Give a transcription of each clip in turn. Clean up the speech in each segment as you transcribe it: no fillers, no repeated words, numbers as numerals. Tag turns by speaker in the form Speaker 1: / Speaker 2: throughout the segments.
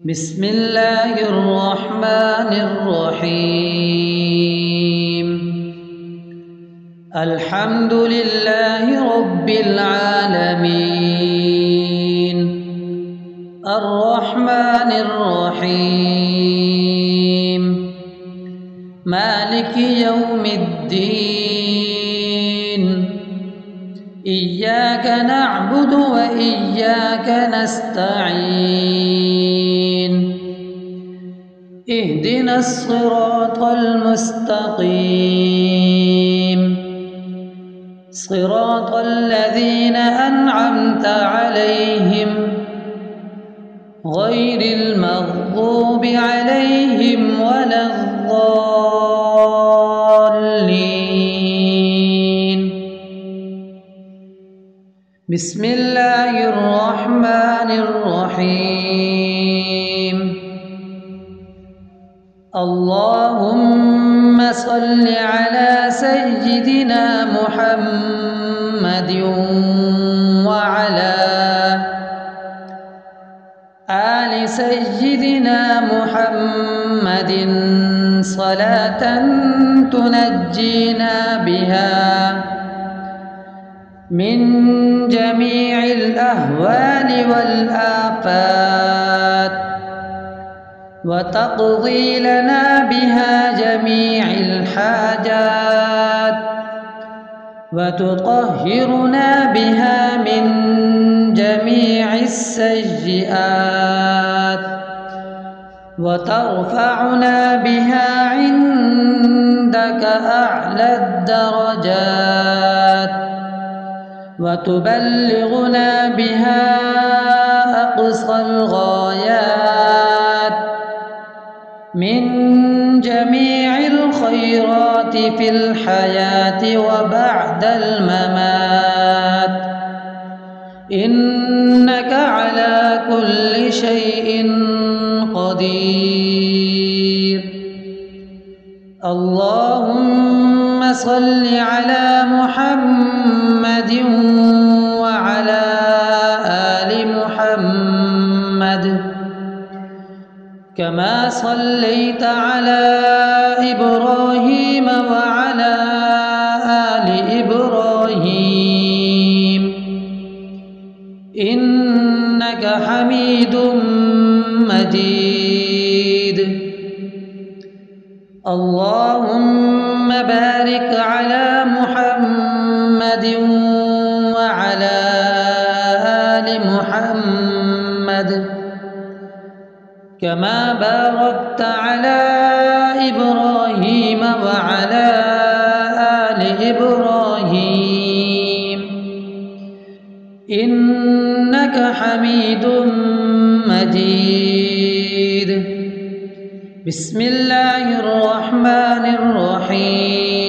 Speaker 1: بسم الله الرحمن الرحيم. الحمد لله رب العالمين، الرحمن الرحيم، مالك يوم الدين. إياك نعبد وإياك نستعين. اهدنا الصراط المستقيم، صراط الذين أنعمت عليهم غير المغضوب عليهم ولا الضالين. بسم الله الرحمن الرحيم. اللهم صل على سيدنا محمد وعلى آل سيدنا محمد صلاة تنجينا بها من جميع الأهوال والآفات، وتقضي لنا بها جميع الحاجات، وتطهرنا بها من جميع السيئات، وترفعنا بها عندك أعلى الدرجات، وتبلغنا بها أقصى الغايات من جميع الخيرات في الحياة وبعد الممات، إنك على كل شيء قدير. اللهم صل على محمد وعلى آل محمد كما صليت على إبراهيم وعلى آل إبراهيم إنك حميد مجيد. اللهم بارك على محمد وعلى آل محمد كما باركت على إبراهيم وعلى آل إبراهيم إنك حميد مجيد. بسم الله الرحمن الرحيم.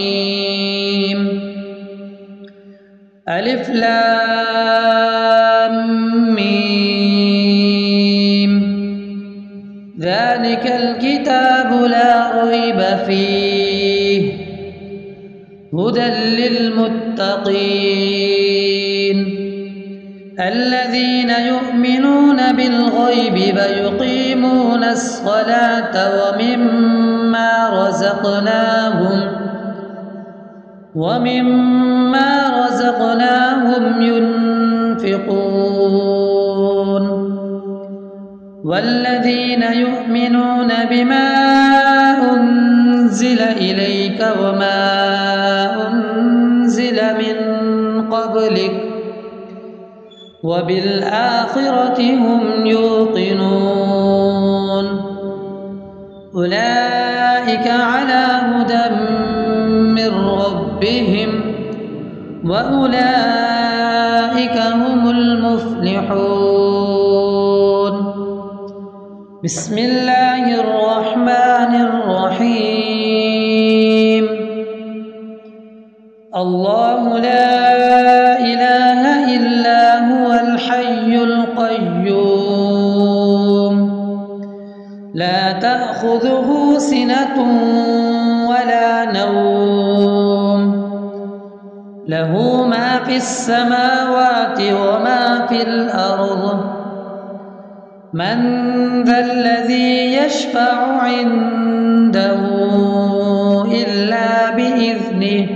Speaker 1: ألف لام ميم. ذلك الكتاب لا ريب فيه هدى للمتقين الذين يؤمنون بالغيب ويقيمون الصلاة ومما رزقناهم ينفقون والذين يؤمنون بما أنزل إليك وما أنزل من قبلك وبالآخرة هم يوقنون أولئك على هدى من ربهم وأولئك هم المفلحون. بسم الله الرحمن الرحيم. الله لا إله إلا هو الحي القيوم لا تأخذه سنة ولا نوم له ما في السماوات وما في الأرض من ذا يشفع عنده إلا بإذنه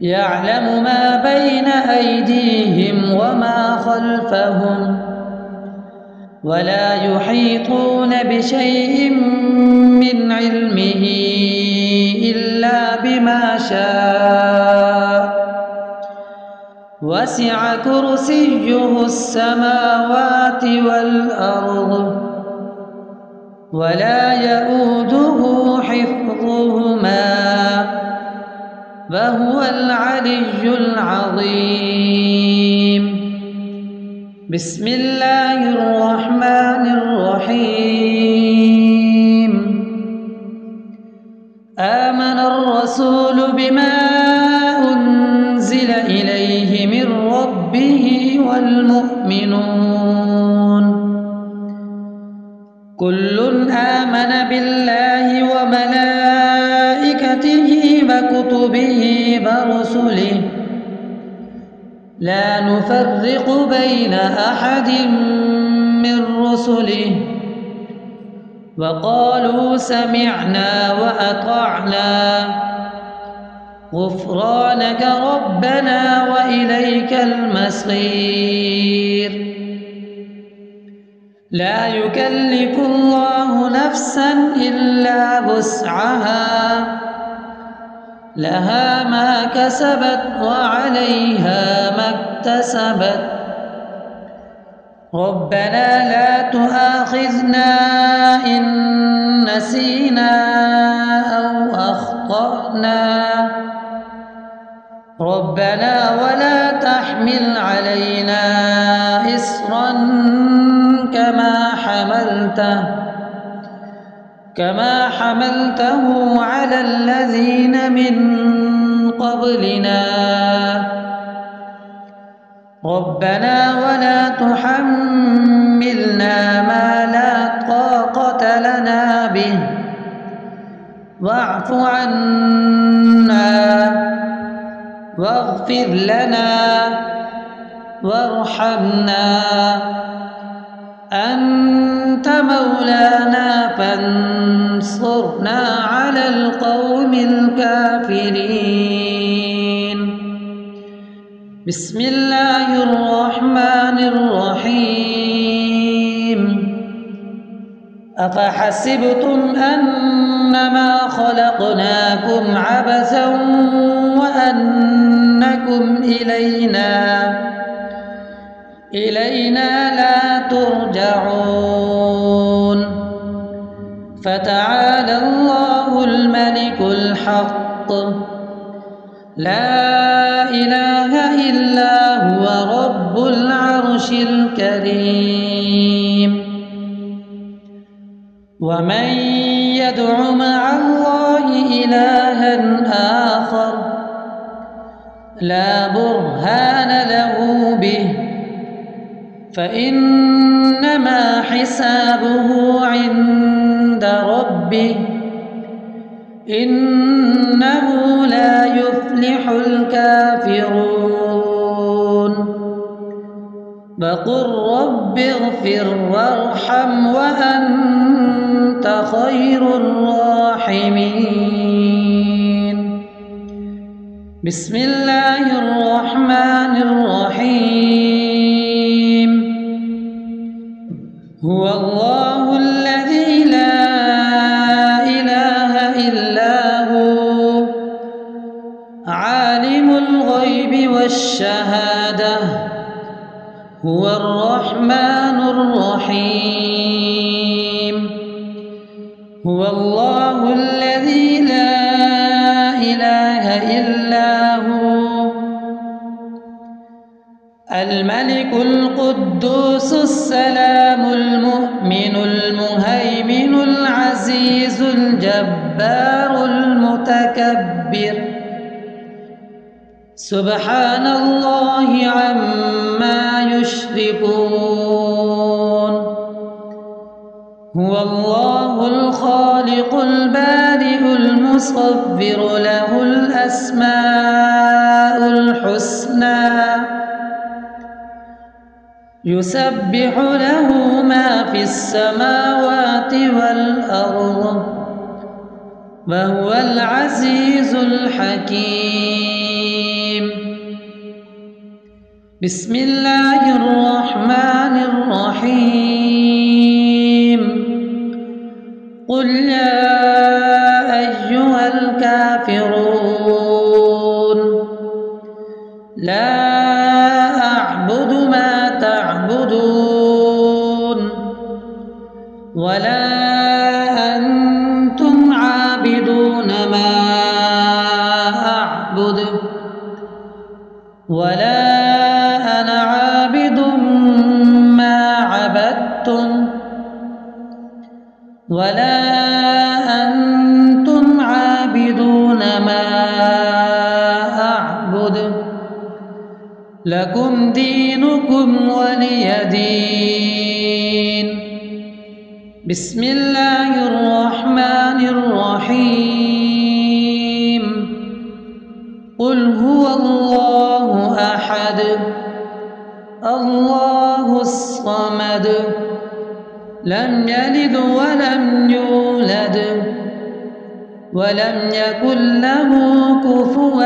Speaker 1: يعلم ما بين أيديهم وما خلفهم ولا يحيطون بشيء من علمه إلا بما شاء وسع كرسيه السماوات والأرض ولا يؤوده حفظهما وهو العلي العظيم. بسم الله الرحمن الرحيم. آمن الرسول بما أنزل إليه من ربه والمؤمنون كل آمن بالله وملائكته وكتبه ورسله لا نفرق بين أحد من رسله وقالوا سمعنا وأطعنا غفرانك ربنا وإليك المصير. لا يكلف الله نفسا إلا وسعها لها ما كسبت وعليها ما اكتسبت ربنا لا تؤاخذنا إن نسينا أو أخطأنا ربنا ولا تحمل علينا إصرا كما حملته على الذين من قبلنا ربنا ولا تحملنا ما لا طاقة لنا به واعف عنا واغفر لنا وارحمنا أنت مولانا فانصرنا على القوم الكافرين. بسم الله الرحمن الرحيم. أفحسبتم أنما خلقناكم عبثا وأنكم إلينا لا ترجعون فتعالى الله الملك الحق لا إله إلا هو رب العرش الكريم. ومن يدع مع الله إلها آخر لا برهان له به فإنما حسابه عند ربه إنه لا يفلح الكافرون. وقل رب اغفر وارحم وأنت خير الراحمين. بسم الله الرحمن الرحيم. هو الله الذي لا إله إلا هو عالم الغيب والشهادة هو الرحمن الرحيم. هو الله الذي لا إله إلا هو الملك القدوس السلام المؤمن المهيمن العزيز الجبار المتكبر سبحان الله عما يشركون. هو الله الخالق البارئ المصور له الأسماء الحسنى يسبح له ما في السماوات والأرض وهو العزيز الحكيم. بسم الله الرحمن الرحيم. قل يا أيها الكافرون لا أعبد ما تعبدون ولا أنتم عابدون ما أعبد ولا أنا عابد ما عبدتم ولا أنتم عابدون ما أعبد لكم دينكم ولي دين. بسم الله الرحمن الرحيم. قل هو الله أحد الله الصمد لم يلد ولم يولد ولم يكن له كفوا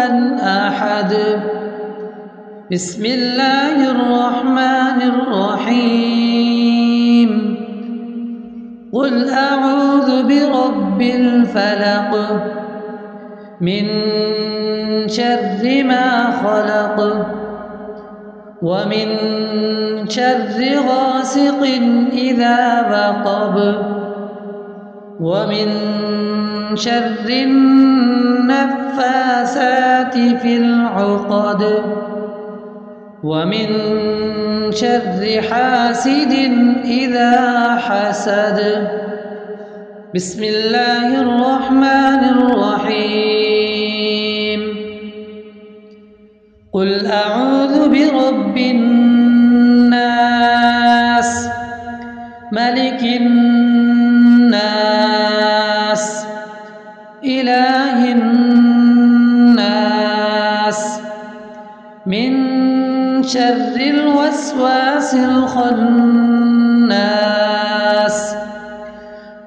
Speaker 1: أحد. بسم الله الرحمن الرحيم. قل أعوذ برب الفلق من شر ما خلق ومن شر غاسق إذا وقب ومن شر النفاثات في العقد ومن شر حاسد إذا حسد. بسم الله الرحمن الرحيم. قل أعوذ برب الناس ملك الناس إله الناس من شر الوسواس الخناس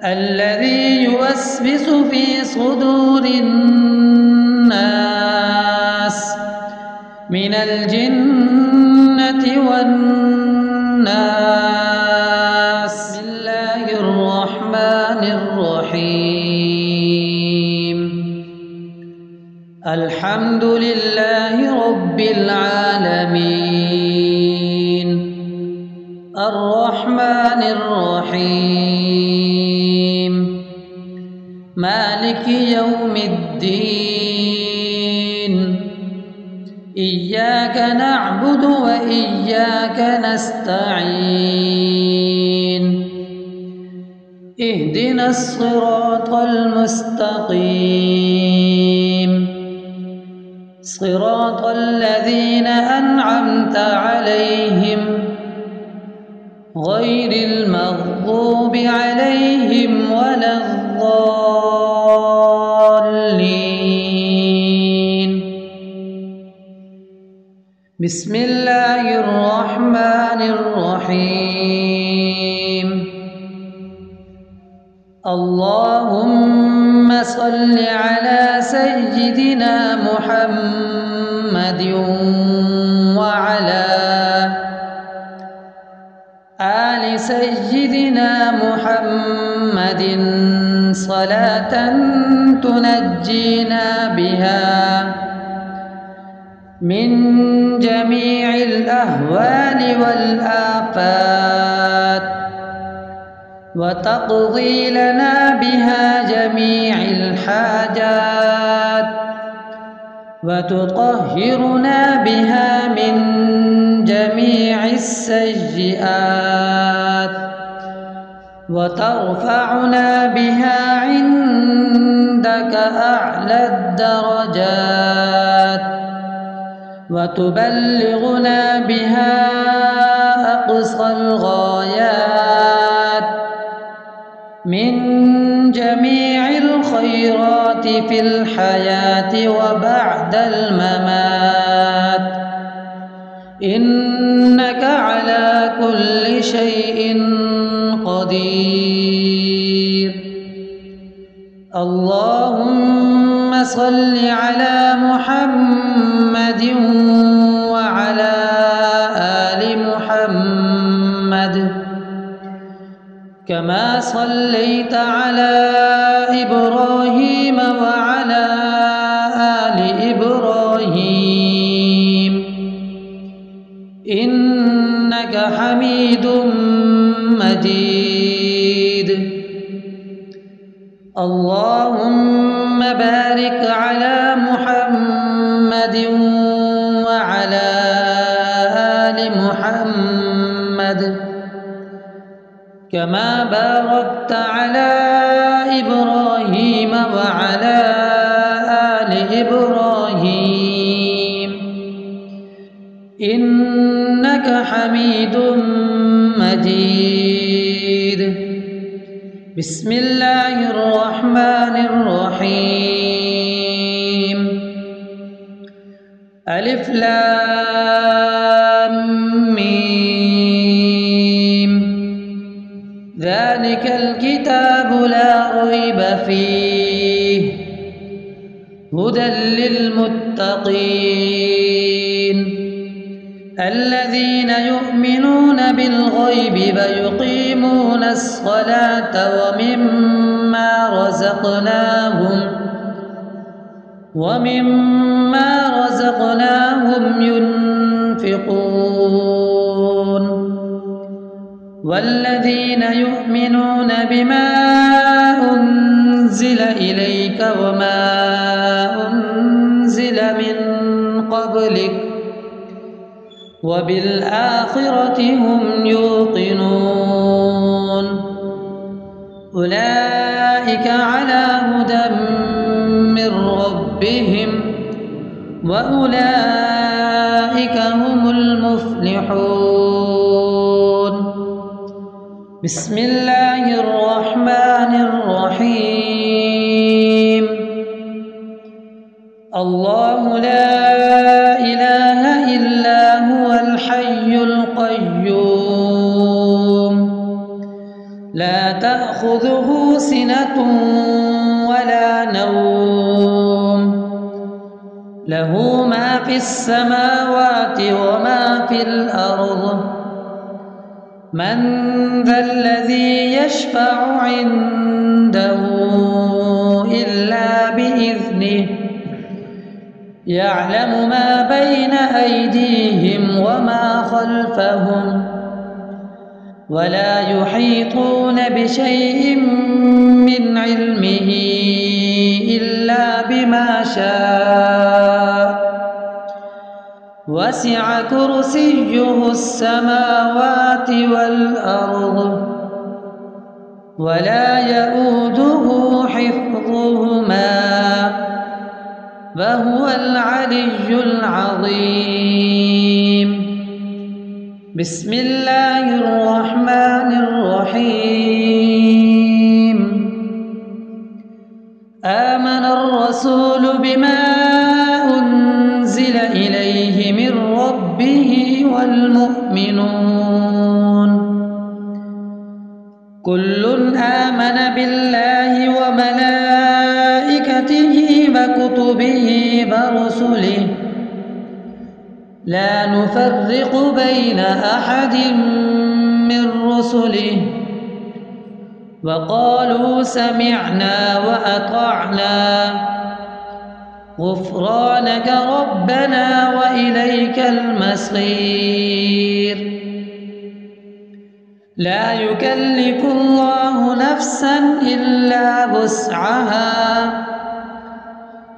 Speaker 1: الذي يوسوس في صدور الناس من الجنة والناس. بسم الله الرحمن الرحيم. الحمد لله رب العالمين الرحمن الرحيم مالك يوم الدين إياك نعبد وإياك نستعين اهدنا الصراط المستقيم صراط الذين أنعمت عليهم غير المغضوب عليهم ولا الضالين. بسم الله الرحمن الرحيم. اللهم صل على سيدنا محمد وعلى آل سيدنا محمد صلاة تنجينا بها من جميع الأهوال والآفات وتقضي لنا بها جميع الحاجات وتطهرنا بها من جميع السيئات وترفعنا بها عندك أعلى الدرجات وتبلغنا بها أقصى الغايات من جميع الخيرات في الحياة وبعد الممات إنك على كل شيء قدير. اللهم صل على محمد وعلى آل محمد كما صليت على إبراهيم وعلى آل إبراهيم إنك حميد مجيد. اللهم بارك على محمد وعلى آل محمد كما باركت على إبراهيم وعلى آل إبراهيم إنك حميد مجيد. بسم الله الرحمن الرحيم. ألف لام ميم. ذلك الكتاب لا ريب فيه هدى للمتقين الذين يؤمنون بالغيب ويقيمون الصلاة ومما رزقناهم ينفقون والذين يؤمنون بما أنزل إليك وما أنزل من قبلك وبالآخرة هم يوقنون أولئك على هدى من ربهم وأولئك هم المفلحون. بسم الله الرحمن الرحيم. الله لا إله إلا هو الحي القيوم لا تأخذه سنة ولا نوم له ما في السماوات وما في الأرض من ذا الذي يشفع عنده إلا بإذنه يعلم ما بين أيديهم وما خلفهم ولا يحيطون بشيء من علمه إلا بما شاء وسع كرسيه السماوات والأرض ولا يؤوده حفظهما وهو العلي العظيم. بسم الله الرحمن الرحيم. آمن الرسول بما أنزل إليه من ربه والمؤمنون كل آمن بالله وملائكته وكتبه ورسله لا نفرق بين أحد من رسله وقالوا سمعنا وأطعنا غفرانك ربنا وإليك المصير. لا يكلف الله نفسا إلا وسعها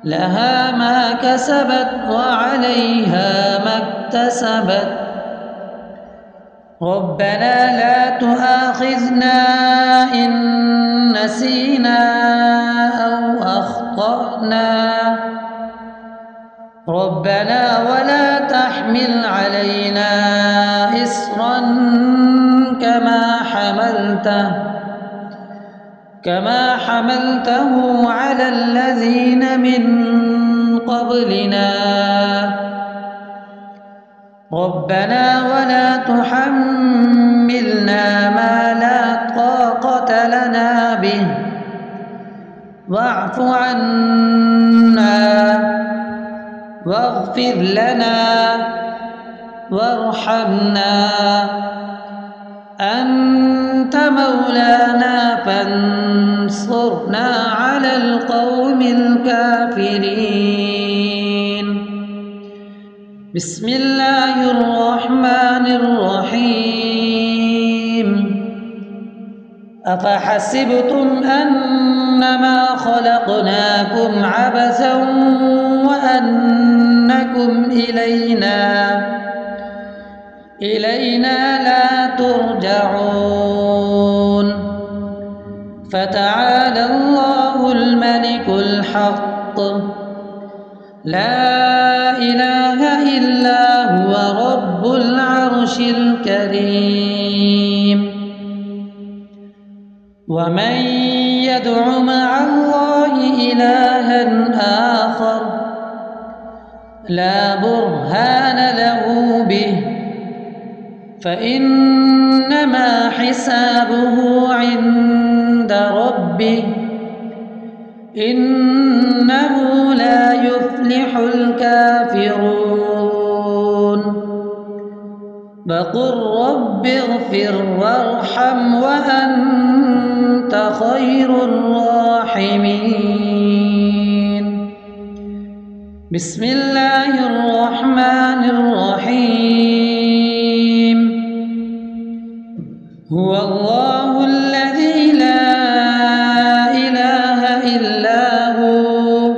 Speaker 1: لها ما كسبت وعليها ما اكتسبت ربنا لا تؤاخذنا إن نسينا أو أخطأنا ربنا ولا تحمل علينا إصرا كما حملته على الذين من قبلنا ربنا ولا تحملنا ما لا طاقة لنا به واعف عنا واغفر لنا وارحمنا أنت مولانا فانصرنا على القوم الكافرين. بسم الله الرحمن الرحيم. أفحسبتم أنما خلقناكم عبثا وأنكم إلينا لا ترجعون فتعالى الله الملك الحق لا إله إلا هو رب العرش الكريم. ومن يدع مع الله إلها آخر لا برهان له به فإنما حسابه عند ربه إنه لا يفلح الكافرون. وقل رب اغفر وارحم وأنت خير الراحمين. بسم الله الرحمن الرحيم. هو الله الذي لا إله إلا هو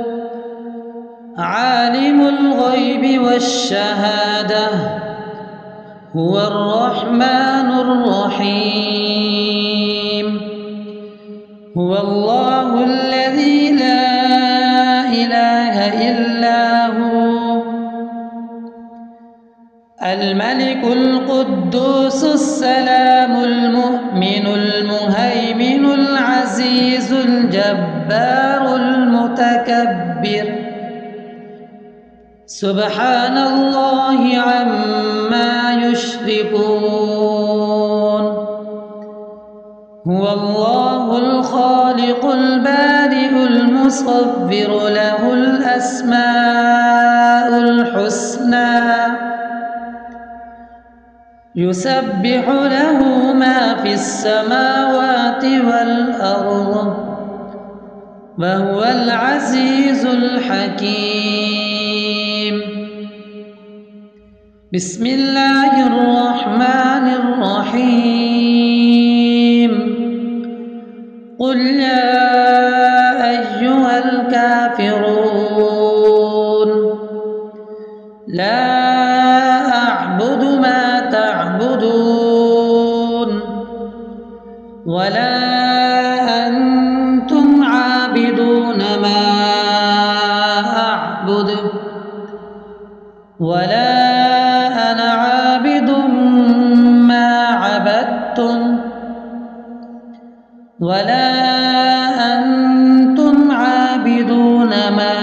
Speaker 1: عالم الغيب والشهادة هو الرحمن الرحيم. هو الله الذي لا إله إلا هو الملك القدوس السلام المؤمن المهيمن العزيز الجبار المتكبر سبحان الله عما يشركون. هو الله الخالق البارئ المصور له الأسماء الحسنى يسبح له ما في السماوات والأرض وهو العزيز الحكيم. بسم الله الرحمن الرحيم. قل يا أيها الكافرون لا أعبد ما تعبدون ولا أنتم عابدون ما أعبد ولا أنا عابد ما عبدتم ولا أنتم عابدون ما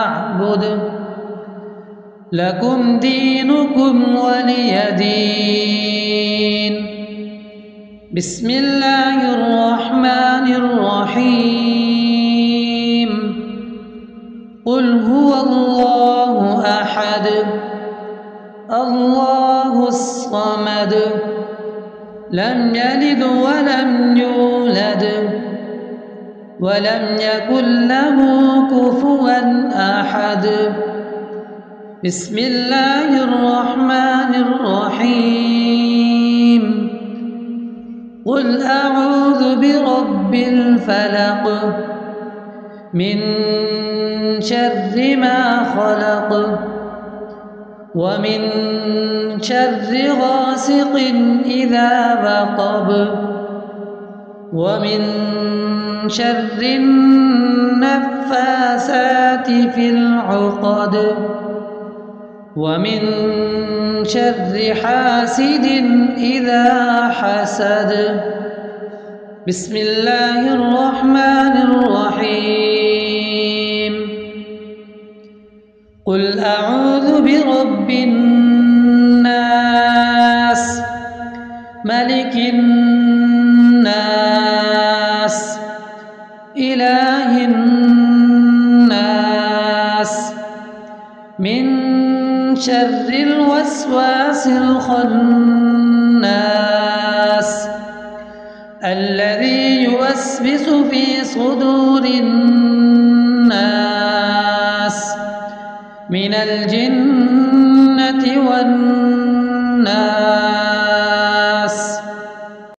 Speaker 1: أعبد لكم دينكم ولي دين. بسم الله الرحمن الرحيم. قل هو الله أحد الله الصمد لم يلد ولم يولد ولم يكن له كفوا أحد. بسم الله الرحمن الرحيم. قل أعوذ برب الفلق من شر ما خلق ومن شر غاسق إذا وقب ومن شر النفاثات في العقد ومن شر حاسد إذا حسد. بسم الله الرحمن الرحيم. قل أعوذ برب الناس ملك الناس إله الناس من شر الوسواس الخناس الذي يوسوس في صدور الناس من الجنة والناس.